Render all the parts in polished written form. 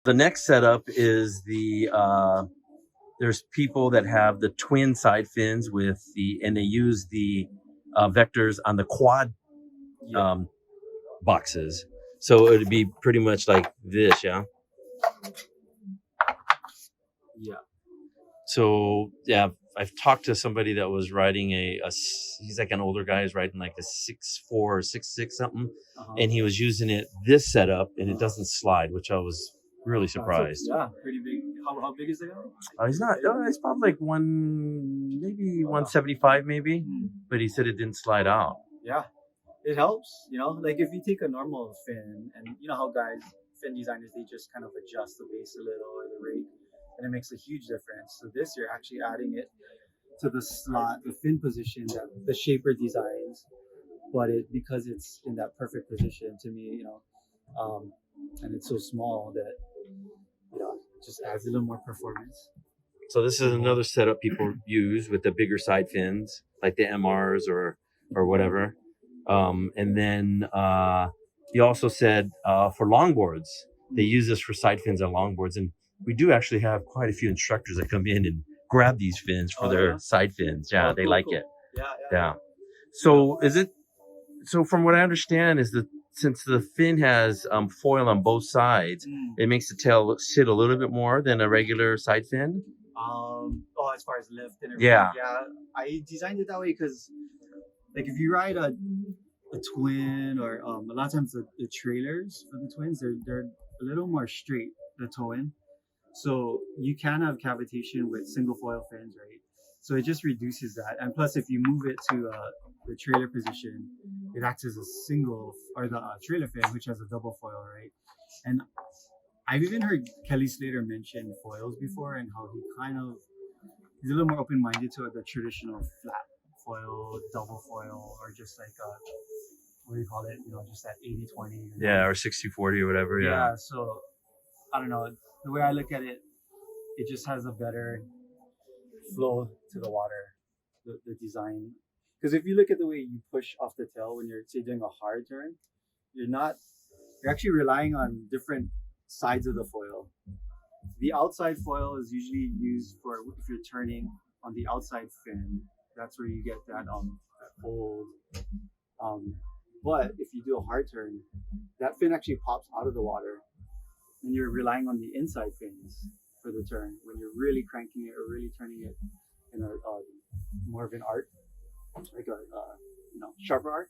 The next setup is there's people that have the twin side fins and they use the vectors on the quad boxes. So it'd be pretty much like this, yeah. Yeah. So yeah, I've talked to somebody that was riding he's like an older guy, who's riding like a 6'4" or 6'6" something, and he was using this setup, and it doesn't slide, which I was really surprised. Yeah, pretty big. How big is the guy? He's not. It's probably like 175 maybe, but he said it didn't slide out. Yeah, it helps. Like if you take a normal fin, and you know how fin designers, they just kind of adjust the base a little or the rake, and it makes a huge difference. So this, you're actually adding it to the slot, the fin position that the shaper designs, but because it's in that perfect position to me, and it's so small that it just adds a little more performance. So this is another setup people use with the bigger side fins, like the MRs or whatever. And then he also said for longboards, they use this for side fins on longboards, and we do actually have quite a few instructors that come in and grab these fins for their side fins. Yeah, they like it. Yeah. So so from what I understand is that since the fin has foil on both sides, it makes the tail sit a little bit more than a regular side fin. As far as lift and everything. Yeah. I designed it that way because, like, if you ride a twin or a lot of times the trailers for the twins, they're a little more straight, the toe in. So you can have cavitation with single foil fins, right? So it just reduces that. And plus, if you move it to the trailer position, it acts as a single, or the trailer fin, which has a double foil, right? And I've even heard Kelly Slater mention foils before, and how he's a little more open-minded to the traditional flat foil, double foil, or just like what do you call it? Just that 80-20. Yeah, or 60-40 or whatever. Yeah. So I don't know. The way I look at it, it just has a better flow to the water, the design. Because if you look at the way you push off the tail when you're, say, doing a hard turn, you're actually relying on different sides of the foil. The outside foil is usually used for if you're turning on the outside fin. That's where you get that hold. But if you do a hard turn, that fin actually pops out of the water, and you're relying on the inside fins for the turn when you're really cranking it or really turning it in a more of an arc, like a sharper arc.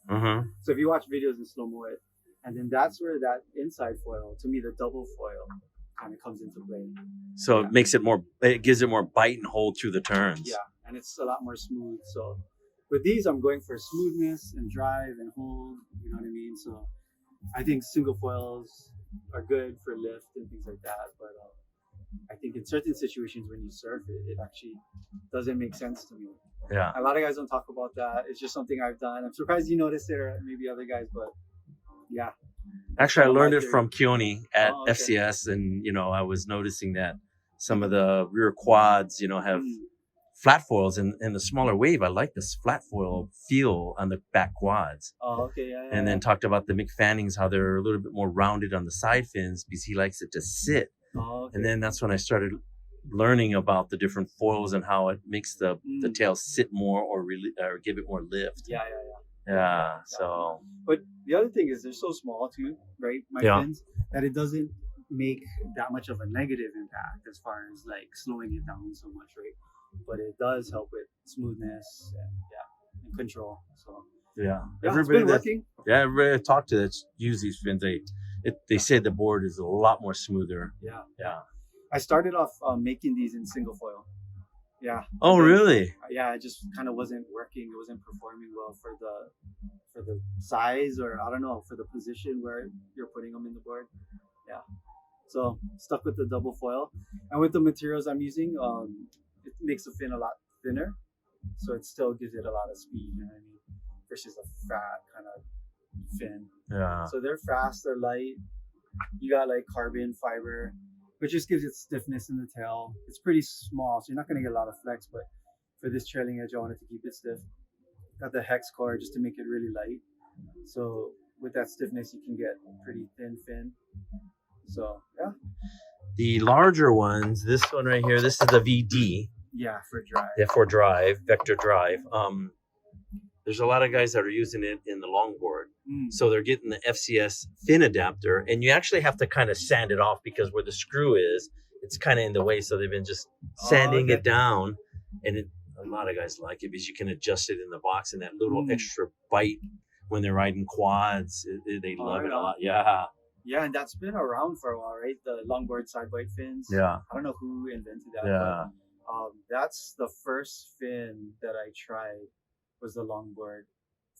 So if you watch videos in slow-mo, and then that's where that inside foil, to me, the double foil, kind of comes into play. So it makes it gives it more bite and hold through the turns. Yeah, and it's a lot more smooth. So with these, I'm going for smoothness and drive and hold. You know what I mean? So I think single foils are good for lift and things like that, but I think in certain situations when you surf it actually doesn't make sense to me. Yeah. A lot of guys don't talk about that. It's just something I've done. I'm surprised you noticed it, or maybe other guys, but yeah. Actually, I learned it from Keone at FCS, and I was noticing that some of the rear quads, have flat foils, and the smaller wave. I like this flat foil feel on the back quads. Oh, okay, yeah. And then talked about the McFannings, how they're a little bit more rounded on the side fins because he likes it to sit. Oh, okay. And then that's when I started learning about the different foils and how it makes the tail sit more or give it more lift. Yeah. So. But the other thing is they're so small too, right? My fins, that it doesn't make that much of a negative impact as far as like slowing it down so much, right? But it does help with smoothness and control. So everybody I talked to that's use these fins, they say the board is a lot more smoother. Yeah. I started off making these in single foil. Yeah. Oh, really? Yeah, it just kind of wasn't working. It wasn't performing well for the size, or I don't know, for the position where you're putting them in the board. Yeah. So stuck with the double foil, and with the materials I'm using, it makes the fin a lot thinner, so it still gives it a lot of speed. You know what I mean? Versus a fat kind of fin. Yeah. So they're fast, they're light. You got like carbon fiber, which just gives it stiffness in the tail. It's pretty small, so you're not going to get a lot of flex, but for this trailing edge, I wanted to keep it stiff. Got the hex core just to make it really light. So with that stiffness, you can get pretty thin fin. So, yeah. The larger ones, this one right here, this is the VD. Yeah, for drive. Yeah, for drive, vector drive. There's a lot of guys that are using it in the longboard. So they're getting the FCS fin adapter, and you actually have to kind of sand it off because where the screw is, it's kind of in the way. So they've been just sanding it down, and a lot of guys like it because you can adjust it in the box, and that little extra bite when they're riding quads, they love it a lot. Yeah. Yeah, and that's been around for a while, right? The longboard side bite fins. Yeah. I don't know who invented that. Yeah. But, that's the first fin that I tried was the longboard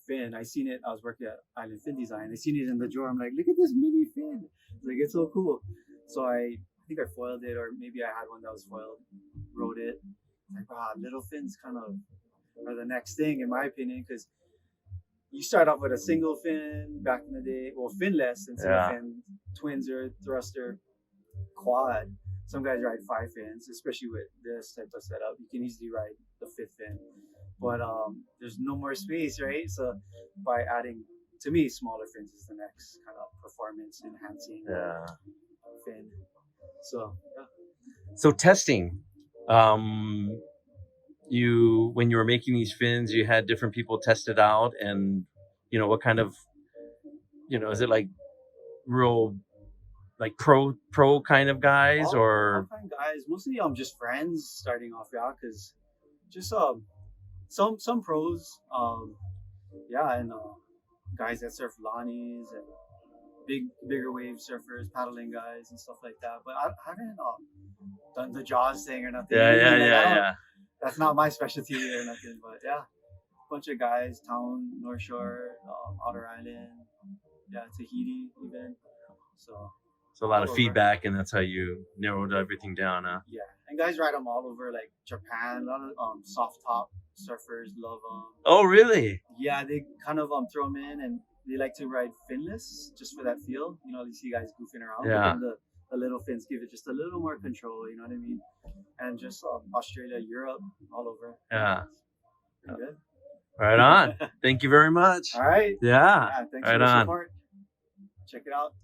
fin. I seen it. I was working at Island Fin Design. I seen it in the drawer. I'm like, look at this mini fin. Like, it's so cool. So I think I foiled it, or maybe I had one that was foiled. Wrote it. Like, wow, little fins kind of are the next thing, in my opinion, because you start off with a single fin back in the day. Well, finless and single fin, twins or thruster, quad. Some guys ride 5 fins, especially with this type of setup. You can easily ride the 5th fin. But there's no more space, right? So by adding, to me, smaller fins is the next kind of performance enhancing fin. So yeah. So testing, you when you were making these fins, you had different people test it out, and what kind of, is it like real, like pro kind of guys, or all kind of guys? Mostly just friends starting off, because just some pros, and guys that surf Lonnies and bigger wave surfers, paddling guys and stuff like that. But I haven't done the Jaws thing or nothing. Yeah. That's not my specialty or nothing. But yeah, bunch of guys, town, North Shore, Outer Island, Tahiti even. So a lot of feedback, and that's how you narrowed everything down, huh? Yeah, and guys ride them all over, like Japan. A lot of soft top surfers love them. Oh, really? Yeah, they kind of throw them in, and they like to ride finless just for that feel. You see guys goofing around. Yeah. But then the little fins give it just a little more control. You know what I mean? And just Australia, Europe, all over. Yeah. Pretty good. Right on. Thank you very much. All right. Yeah. Thanks for the support. Check it out.